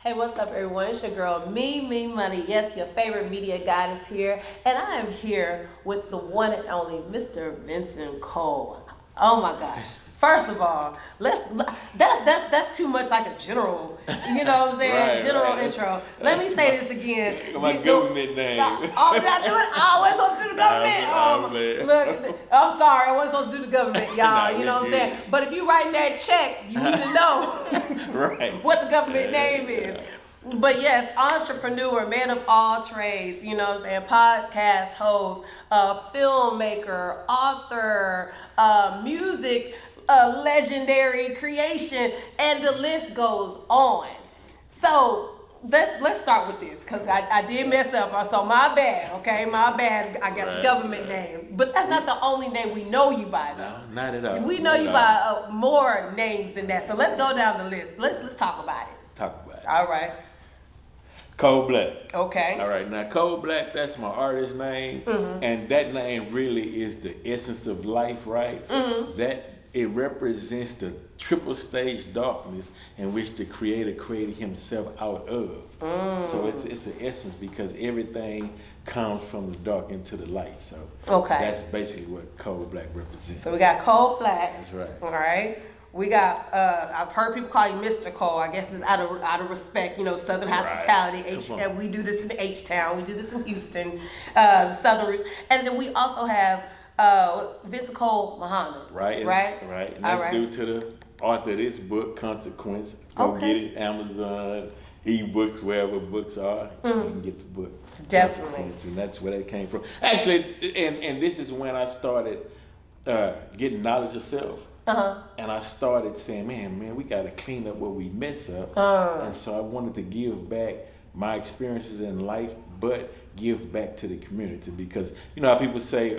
Hey, what's up, everyone? It's your girl, MeMe-Money. Yes, your favorite media guide is here, and I am here with the one and only Mr. Vincent Cole. Oh my gosh! First of all, that's too much like a general, you know what I'm saying? General intro. Let me say this again. My government name. Oh, did I do it? I wasn't supposed to do the government. Look, I'm sorry, I wasn't supposed to do the government, y'all. You know what I'm saying? But if you writing that check, you need to know what the government name is. But yes, entrepreneur, man of all trades, you know what I'm saying? Podcast host, filmmaker, author, music, legendary creation, and the list goes on. So let's start with this, because I did mess up. So my bad, okay? My bad. I got your government name. But that's not the only name we know you by, though. No, not at all. We know you by more names than that. So let's go down the list. Let's talk about it. Talk about it. All right. Col Blac. Okay. All right. Now, Col Blac, that's my artist name. Mm-hmm. And that name really is the essence of life, right? Mm-hmm. That it represents the triple stage darkness in which the creator created himself out of. So it's an essence, because everything comes from the dark into the light. So that's basically what Col Blac represents. So we got Col Blac. That's right. All right. We got, I've heard people call you Mr. Cole. I guess it's out of respect, you know, Southern hospitality. And we do this in H-Town. We do this in Houston, the Southern roots. And then we also have Vincent Cole Muhammad. Right. And that's due to the author of this book, Consequence. Go get it, Amazon, e-books, wherever books are. You can get the book. Definitely. Consequence, and that's where that came from. Actually, and this is when I started getting knowledge of self. And I started saying, man, we got to clean up what we mess up. And so I wanted to give back my experiences in life, but give back to the community. Because you know how people say,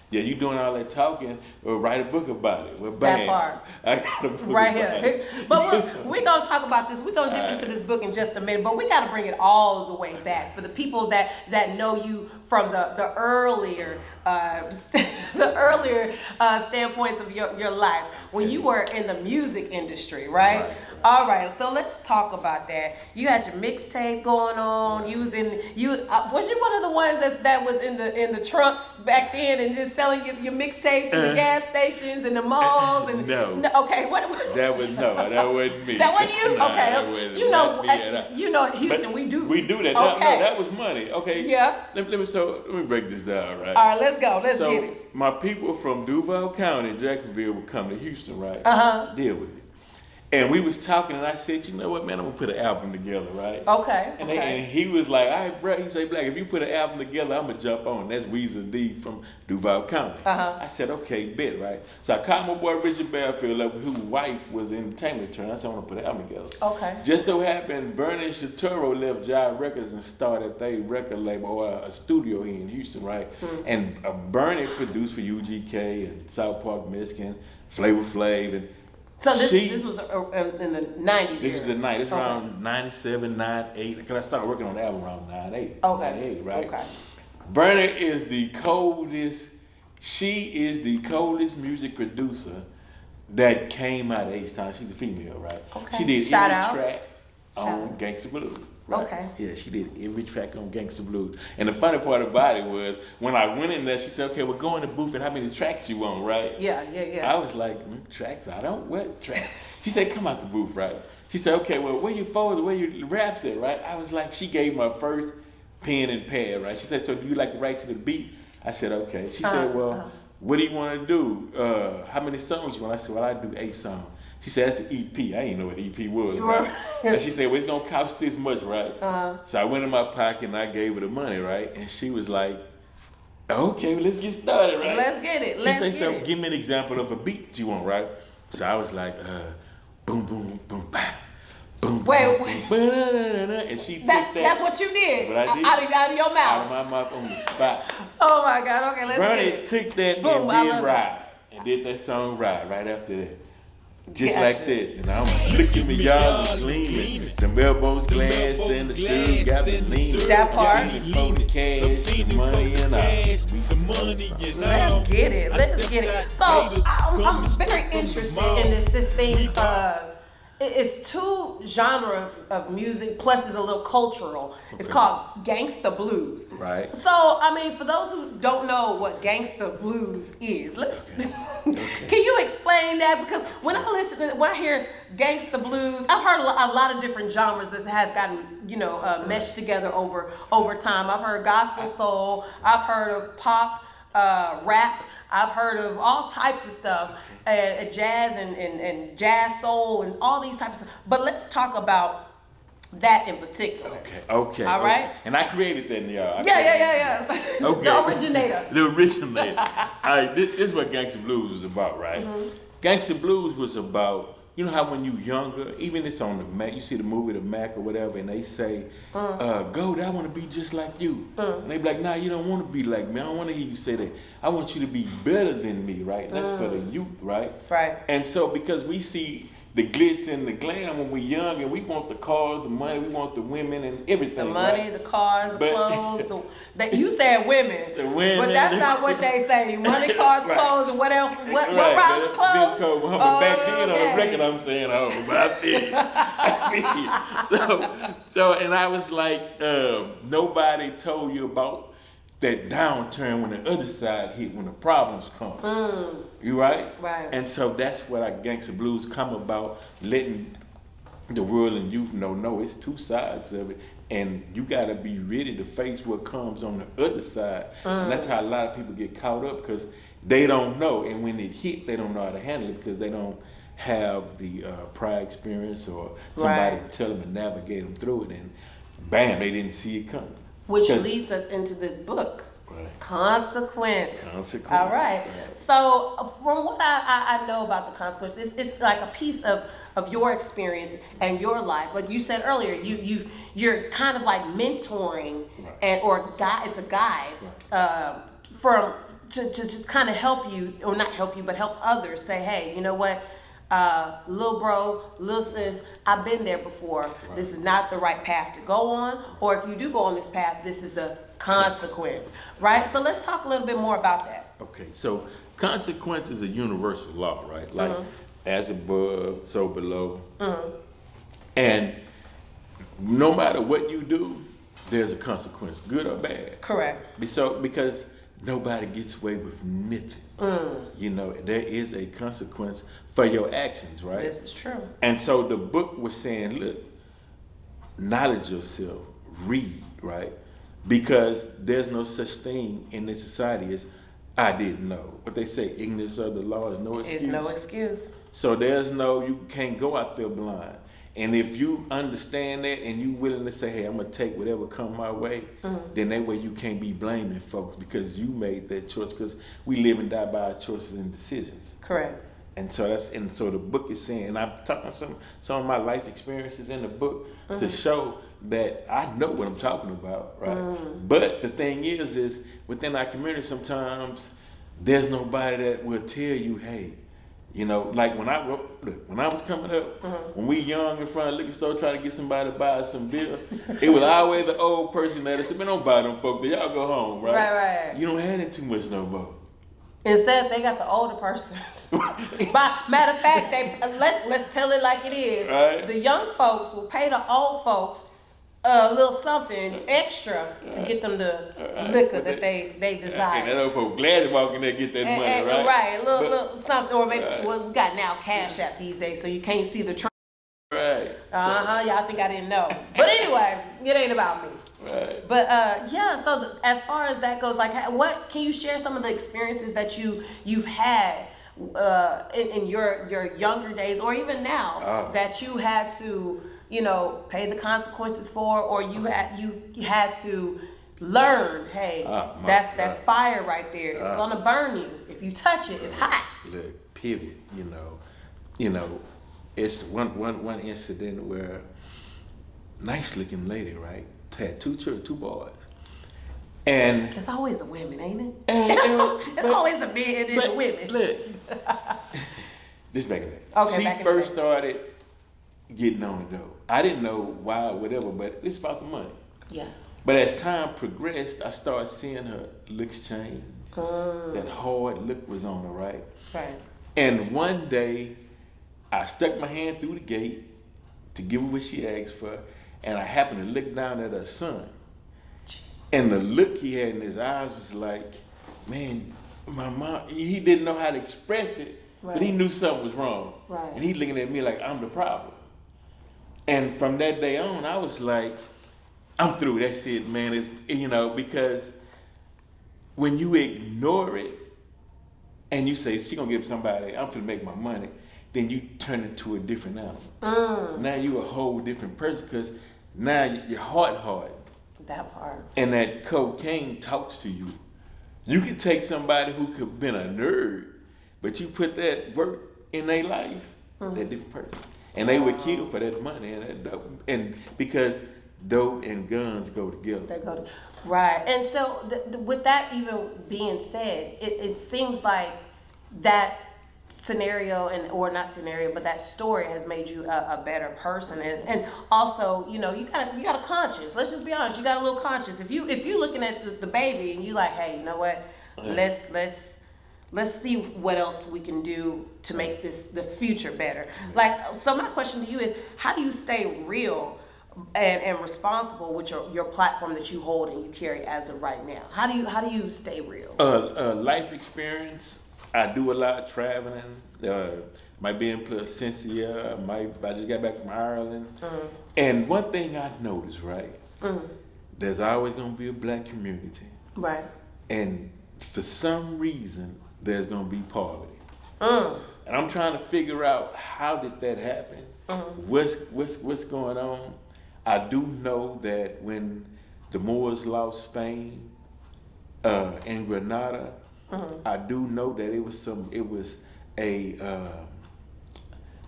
yeah, you doing all that talking, or write a book about it. Well, bam, that part. I got a book right about here. But we're going to talk about this. We're going to dip into this book in just a minute, but we got to bring it all the way back for the people that know you from the earlier standpoints of your life when you were in the music industry, right? All right, so let's talk about that. You had your mixtape going on. You was was you one of the ones that was in the trunks back then and just selling your mixtapes in the gas stations and the malls and no. Okay, what? That wasn't me. That wasn't you? Nah, okay, that wasn't you know, in Houston but we do that. Okay. No, that was money. Okay. Yeah. Let me break this down, right? All right, let's go. Let's get it. So my people from Duval County, Jacksonville, would come to Houston, right? Deal with it. And we was talking, and I said, you know what, man, I'm gonna put an album together, right? Okay. And he was like, all right, bro. He said, Black, if you put an album together, I'm gonna jump on. That's Weezer D from Duval County. I said, okay, bet, right? So I called my boy Richard Bearfield up, whose wife was in entertainment attorney. I said, I want to put an album together. Okay. Just so happened, Bernie Shaturo left Jive Records and started their record label, or a studio here in Houston, right? And Bernie produced for UGK and South Park Mexican, Flavor Flav, and so this was in the 90s. This was the 90s. It's around 97, 98. Because I started working on the album around 98. Okay. 98, right? Okay. Bernie is the coldest. She is the coldest music producer that came out of H-Town. She's a female, right? Okay. She did Shout every out. track on Gangsta Blues. Right? Okay. Yeah, she did every track on Gangsta Blues. And the funny part about it was, when I went in there, she said, okay, well, go in the booth and how many tracks you want, right? Yeah. I was like, tracks? I don't, what tracks? She said, come out the booth, right? She said, okay, well, where you forward, where your raps at, right? I was like, she gave my first pen and pad, right? She said, so do you like to write to the beat? I said, okay. She said, well, what do you want to do? How many songs you want? I said, well, I do 8 songs. She said, that's an EP. I didn't know what EP was, right? And she said, well, it's going to cost this much, right? So I went in my pocket and I gave her the money, right? And she was like, okay, well, let's get started, right? Let's get it. She said, so give me an example of a beat you want, right? So I was like, boom, boom, boom, bam. Boom, wait. Boom, and she took that. That's what you did. What I did. Out of your mouth. Out of my mouth on the spot. Oh my God. Okay, let's Bernie get it. took that Boom, and did Ride. And did that song right after that. Just like that. And I'm looking at me, y'all was gleaming. The elbows glass and the shoes got me leaning. That part. For the cash, the money and all. Let's get it. So I'm very interested in this thing it's two genres of music, plus it's a little cultural. It's called gangsta blues. Right. So, I mean, for those who don't know what gangsta blues is, can you explain that? Because when I hear gangsta blues, I've heard a lot of different genres that has gotten, meshed together over time. I've heard gospel soul, I've heard of pop, rap, I've heard of all types of stuff, jazz and jazz soul and all these types of stuff. But let's talk about that in particular. Okay. All right. And I created that, y'all. Yeah. Okay. The originator. The originator. All right, this is what Gangsta Blues was about, right? Mm-hmm. Gangsta Blues was about, you know how when you younger, even it's on the Mac, you see the movie The Mac or whatever, and they say, Gold, I want to be just like you. And they be like, nah, you don't want to be like me. I don't want to hear you say that. I want you to be better than me, right? That's for the youth, right? Right. And so because we see the glitz and the glam when we're young, and we want the cars, the money, we want the women and everything. The money, right? the cars, the clothes. You said women. The women. But that's not what they say. Money, cars, clothes, and what else? What rounds of clothes? But back then on the record, I'm saying, but I feel you. So, and I was like, nobody told you about that downturn when the other side hit, when the problems come. You right? Right. And so that's what our Gangsta Blues come about, letting the world and youth know, it's two sides of it. And you gotta be ready to face what comes on the other side. And that's how a lot of people get caught up, because they don't know. And when it hit, they don't know how to handle it, because they don't have the prior experience or somebody to tell them and navigate them through it. And bam, they didn't see it coming. Which leads us into this book, Consequence. Consequence. All right. So from what I know about the Consequence, it's like a piece of your experience and your life. Like you said earlier, you're kind of like mentoring or guide. It's a guide to just kind of help you, or not help you, but help others. Say, hey, you know what? Little bro, little sis, I've been there before. This is not the right path to go on. Or if you do go on this path, this is the consequence, right? So let's talk a little bit more about that. Okay, so consequence is a universal law, right? Like as above, so below. And no matter what you do, there's a consequence, good or bad. Correct. Because nobody gets away with nothing. There is a consequence for your actions, right? This is true. And so the book was saying, look, knowledge yourself, read, right? Because there's no such thing in this society as I didn't know. What they say, ignorance of the law is no excuse. It's no excuse. So you can't go out there blind. And if you understand that and you willing to say, hey, I'm going to take whatever come my way, then that way you can't be blaming folks because you made that choice, because we live and die by our choices and decisions. Correct. And so the book is saying, and I'm talking some of my life experiences in the book to show that I know what I'm talking about, right? But the thing is within our community sometimes there's nobody that will tell you, hey, like when I was coming up, when we young in front of the liquor store trying to get somebody to buy us some beer, it was always the old person that said, man, don't buy them folks, y'all go home, right? Right. You don't have it too much no more. Instead, they got the older person. Matter of fact, let's tell it like it is. Right. The young folks will pay the old folks a little something extra to get them the liquor that they desire. And that old folk glad to walk in there and get that money, right? Right, a little something, or maybe we got now Cash App these days, so you can't see the. Right. Y'all think I didn't know, but anyway, it ain't about me. Right. But so as far as that goes, like, what can you share some of the experiences that you've had in your younger days, or even now, that you had to pay the consequences for, or you had to learn, hey, that's fire right there. It's gonna burn you if you touch it. It's hot. Look, pivot. It's one incident where nice looking lady, right, had two boys, and it's always the women, ain't it? It's always the men and the women. Look, this back in the day. Okay, she first started getting on the dough. I didn't know why or whatever, but it's about the money. Yeah. But as time progressed, I started seeing her looks change. That hard look was on her, right? Right. And one day, I stuck my hand through the gate, to give her what she asked for, and I happened to look down at her son. And the look he had in his eyes was like, man, my mom, he didn't know how to express it, but he knew something was wrong. Right. And he looking at me like I'm the problem. And from that day on, I was like, I'm through. That's it, man. It's, because when you ignore it and you say, she gonna give somebody, I'm finna make my money, then you turn into a different animal. Now you a whole different person because now your heart hard. That part. And that cocaine talks to you. You can take somebody who could have been a nerd, but you put that work in their life, they're a different person. And they would kill for that money and that dope. And because dope and guns go together. They go together. Right. And so with that even being said, it seems like that scenario or not scenario, but that story has made you a better person, and also you got a conscience. Let's just be honest, you got a little conscience. If you looking at the baby and you like, hey, you know what, let's see what else we can do to make this future better. Like, so my question to you is, how do you stay real and responsible with your platform that you hold and you carry as of right now? How do you stay real? Life experience. I do a lot of traveling. Might be in Placentia. I just got back from Ireland. And one thing I noticed, right? There's always gonna be a black community. Right. And for some reason, there's gonna be poverty. And I'm trying to figure out how did that happen? What's going on? I do know that when the Moors lost Spain and Grenada, I do know that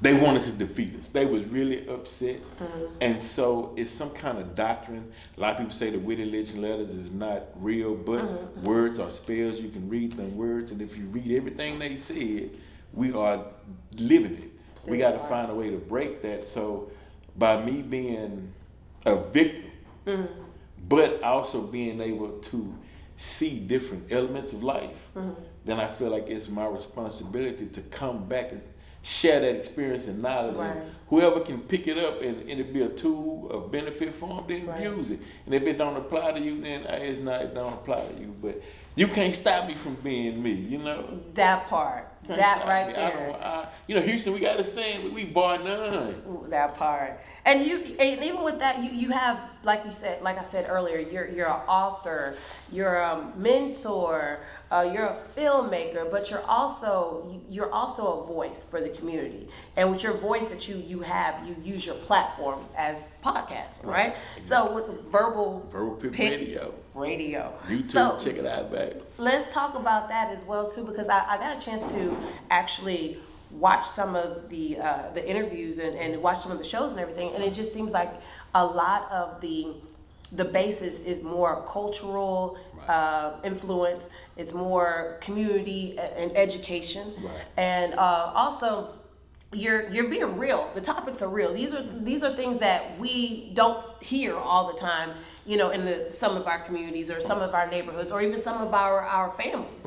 they wanted to defeat us. They was really upset. And so it's some kind of doctrine. A lot of people say the witty legend letters is not real, but words are spells. You can read them words. And if you read everything they said, we are living it. We got to find a way to break that. So by me being a victim, but also being able to see different elements of life, then I feel like it's my responsibility to come back and share that experience and knowledge. Right. And whoever can pick it up and it be a tool of benefit for them, then use it. And if it don't apply to you, then it don't apply to you. But you can't stop me from being me, That part. That right there. Houston, we got a saying, we bar none. Ooh, that part. And even with that, you have, like I said earlier, you're an author, you're a mentor, you're a filmmaker, but you're also a voice for the community. And with your voice that you have, you use your platform as podcasting, right? Exactly. So what's verbal radio. YouTube, check it out, back. Let's talk about that as well too, because I got a chance to actually watch some of the interviews and watch some of the shows and everything, and it just seems like a lot of the basis is more cultural influence. It's more community and education, and also you're being real. The topics are real. These are things that we don't hear all the time, in some of our communities or some of our neighborhoods or even some of our families,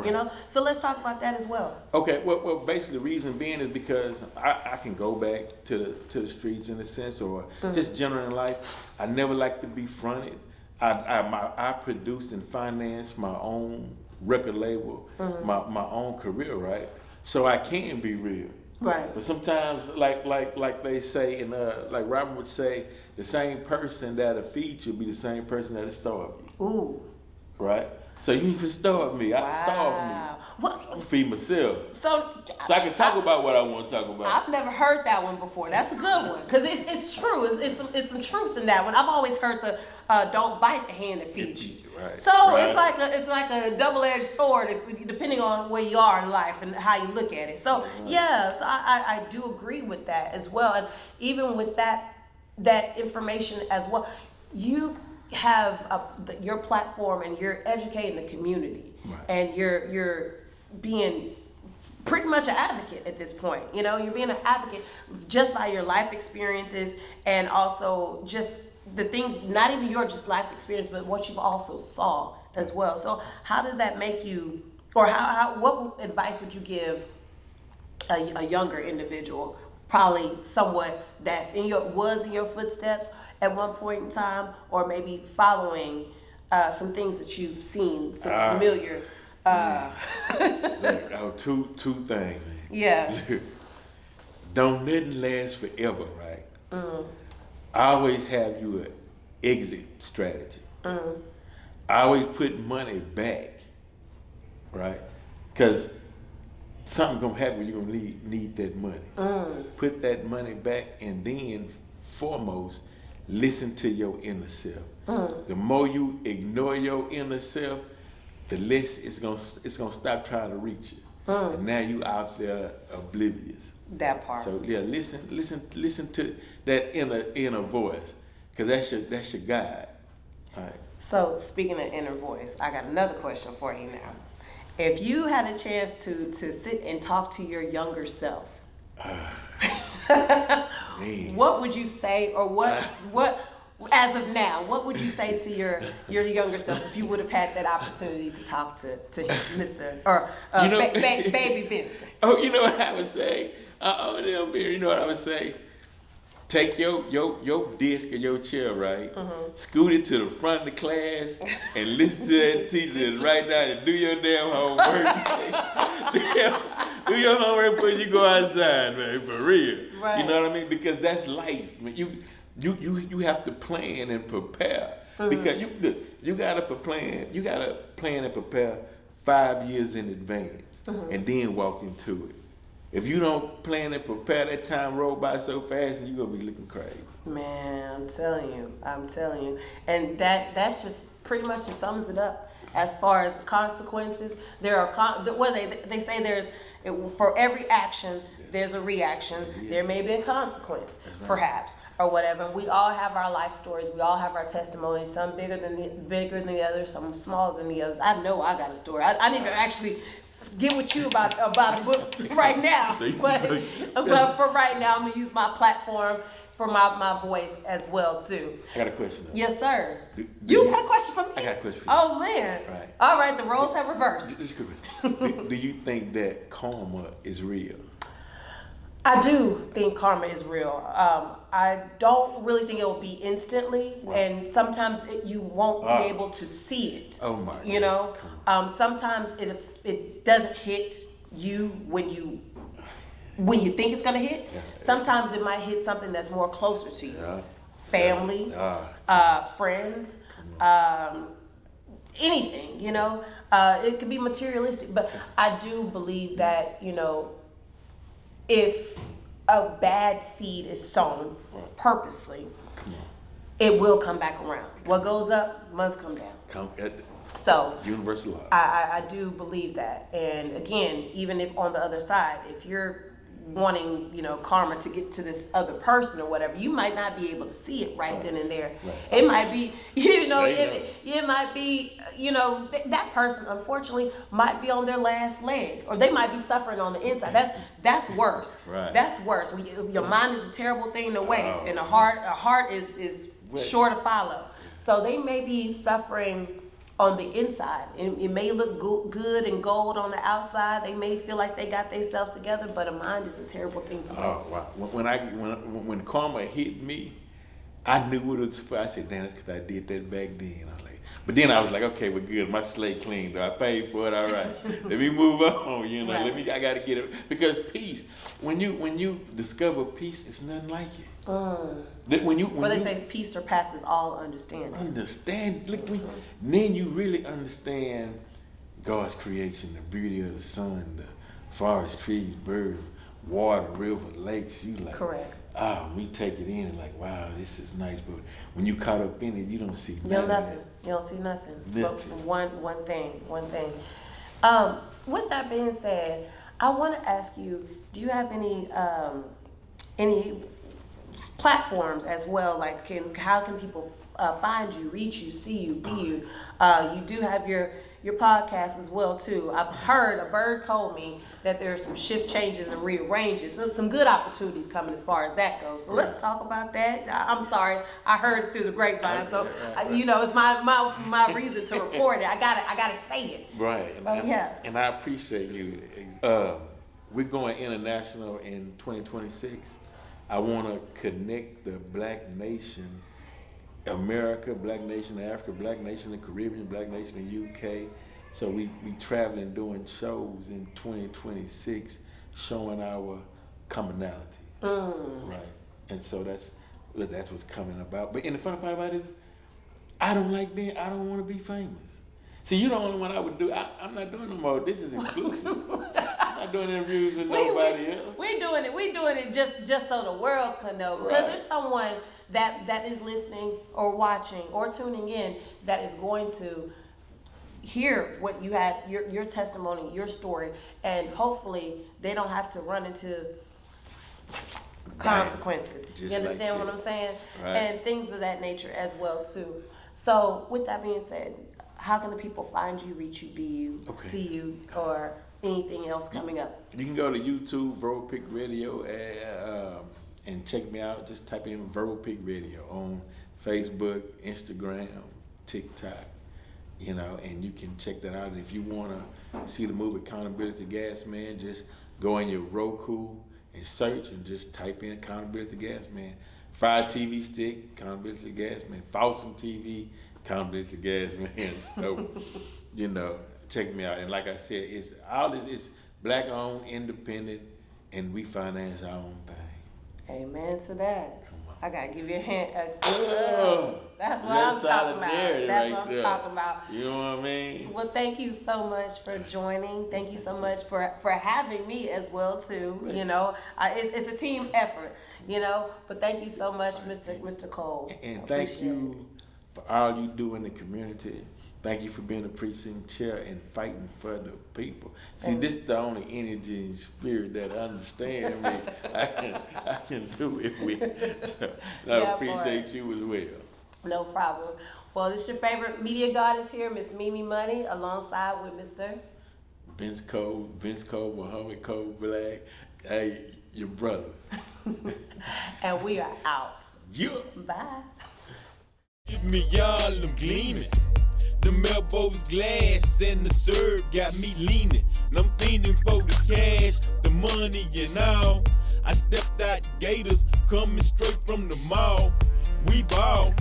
So let's talk about that as well. Okay, well, basically the reason being is because I can go back to the streets in a sense, or just general in life. I never like to be fronted. I produce and finance my own record label, my own career, right? So I can be real. Right. But sometimes, like they say, and like Robin would say, the same person that'll feed you be the same person that'll starve you. Ooh. Right? So you even starve me. I starve me. What? I feed myself. So I can talk about what I want to talk about. I've never heard that one before. That's a good one, because it's true. It's some truth in that one. I've always heard the don't bite the hand that feeds you. Right. So it's like a double-edged sword, depending on where you are in life and how you look at it. So yes, I do agree with that as well. And even with that information as well, you have your platform and you're educating the community, and you're being pretty much an advocate at this point. You're being an advocate just by your life experiences, and also just the things, not even your just life experience, but what you've also saw as well. So how does that make you, or what advice would you give a younger individual probably somewhat that's was in your footsteps at one point in time, or maybe following some things that you've seen, some familiar. Two things, man. Yeah. Don't nothing last forever, right? I always have you an exit strategy. I always put money back, right? Because something's gonna happen when you're gonna need that money. Put that money back, and then foremost, listen to your inner self. The more you ignore your inner self, the less it's gonna stop trying to reach you. And now you out there oblivious. That part. So yeah, listen to that inner voice, because that's your guide. All right. So speaking of inner voice, I got another question for you now. If you had a chance to sit and talk to your younger self, what would you say, or what as of now, what would you say to your younger self if you would have had that opportunity to talk to Mr. or baby Vincent? Oh, you know what I would say? You know what I would say? Take your desk or your chair, right? Scoot it to the front of the class and listen to that teacher and write down and do your damn homework. Do your homework before you go outside, man, for real. Right. You know what I mean? Because that's life, man. You have to plan and prepare. Because you gotta plan and prepare 5 years in advance and then walk into it. If you don't plan and prepare, that time roll by so fast and you're gonna be looking crazy. Man, I'm telling you. And that's just pretty much just sums it up. As far as consequences, there are they say for every action there's a reaction. There may be a consequence, perhaps, or whatever. We all have our life stories. We all have our testimonies. Some bigger than the others. Some smaller than the others. I know I got a story. I need to actually get with you about a book right now. But for right now, I'm gonna use my platform for my voice as well too. I got a question though. Yes, sir. You got a question for me? I got a question for you. Oh man. Right. All right, the roles have reversed. Just a quick question. Do you think that karma is real? I do think karma is real. I don't really think it will be instantly, and sometimes you won't be able to see it. Oh my! You know, sometimes it doesn't hit you when you think it's gonna hit. Sometimes it might hit something that's more closer to you, family, friends, anything. You know, it could be materialistic, but I do believe that if a bad seed is sown purposely, it will come back around. What goes up must come down. So universal law. I do believe that. And again, even if on the other side, if you're wanting, karma to get to this other person or whatever, you might not be able to see it right then and there. It might be, it might be, that person unfortunately might be on their last leg, or they might be suffering on the inside. That's worse. Right. That's worse. Your mind is a terrible thing to waste, and a heart is sure to follow. So they may be suffering on the inside. It may look good and gold on the outside. They may feel like they got themselves together, but a mind is a terrible thing to waste. Wow. When karma hit me, I knew what it was for. I said, damn, that's because I did that back then. But then I was like, okay, we're good. My slate clean, though. I paid for it, all right. Let me move on, Right. I gotta get it. Because peace, when you discover peace, it's nothing like it. They say peace surpasses all understanding. Then you really understand God's creation, the beauty of the sun, the forest, trees, birds, water, river, lakes. You like, correct. We take it in and like, wow, this is nice. But when you caught up in it, you don't see nothing. You don't see nothing. But one thing. With that being said, I want to ask you: do you have any platforms as well? Like, how can people find you, reach you, see you, be you? You do have your podcast as well too. I've heard, a bird told me that there's some shift changes and rearranges, some good opportunities coming as far as that goes. So let's talk about that. I'm sorry, I heard it through the grapevine, so it's my reason to report it. I gotta say it. Right. So, and I appreciate you. we're going international in 2026. I want to connect the Black nation, America, Black nation Africa, Black nation in the Caribbean, Black nation in the UK. So we traveling doing shows in 2026, showing our commonality, right? And so that's what's coming about. But and the funny part about it is, I don't want to be famous. See, you're the only one I would do. I'm not doing no more. This is exclusive. I'm not doing interviews with nobody else. We're doing it just so the world can know. Because there's someone that is listening or watching or tuning in that is going to hear what you had, your testimony, your story, and hopefully they don't have to run into consequences. You understand what I'm saying? Right. And things of that nature as well too. So with that being said, how can the people find you, reach you, be you, see you, or anything else coming up? You can go to YouTube, Verbal Pick Radio, and check me out. Just type in Verbal Pick Radio on Facebook, Instagram, TikTok, and you can check that out. And if you want to see the movie Accountability Gas Man, just go in your Roku and search and just type in Accountability Gas Man. Fire TV Stick, Accountability Gas Man. Fawsome TV, Accountability Gas Man. So, check me out. And like I said, it's Black owned, independent, and we finance our own thing. Amen to that. Come on. I gotta give you a hand. That's what I'm talking about. That's what I'm talking about. You know what I mean? Well, thank you so much for joining. Thank you so much for having me as well too. It's a team effort. But thank you so much, Mr. Cole. And thank you for all you do in the community. Thank you for being a precinct chair and fighting for the people. See, this is the only energy and spirit that understand me. I can do it with. So I appreciate you as well. No problem. Well, this is your favorite media goddess here, Miss MeMe-Money, alongside with Mr. Vince Cole, Muhammad Col Blac. Hey, your brother. And we are out. Yeah. Bye. Give me all them gleaming. The elbows glass and the serve got me leaning. And I'm fiending for the cash, the money and all. I stepped out gators, coming straight from the mall. We ball.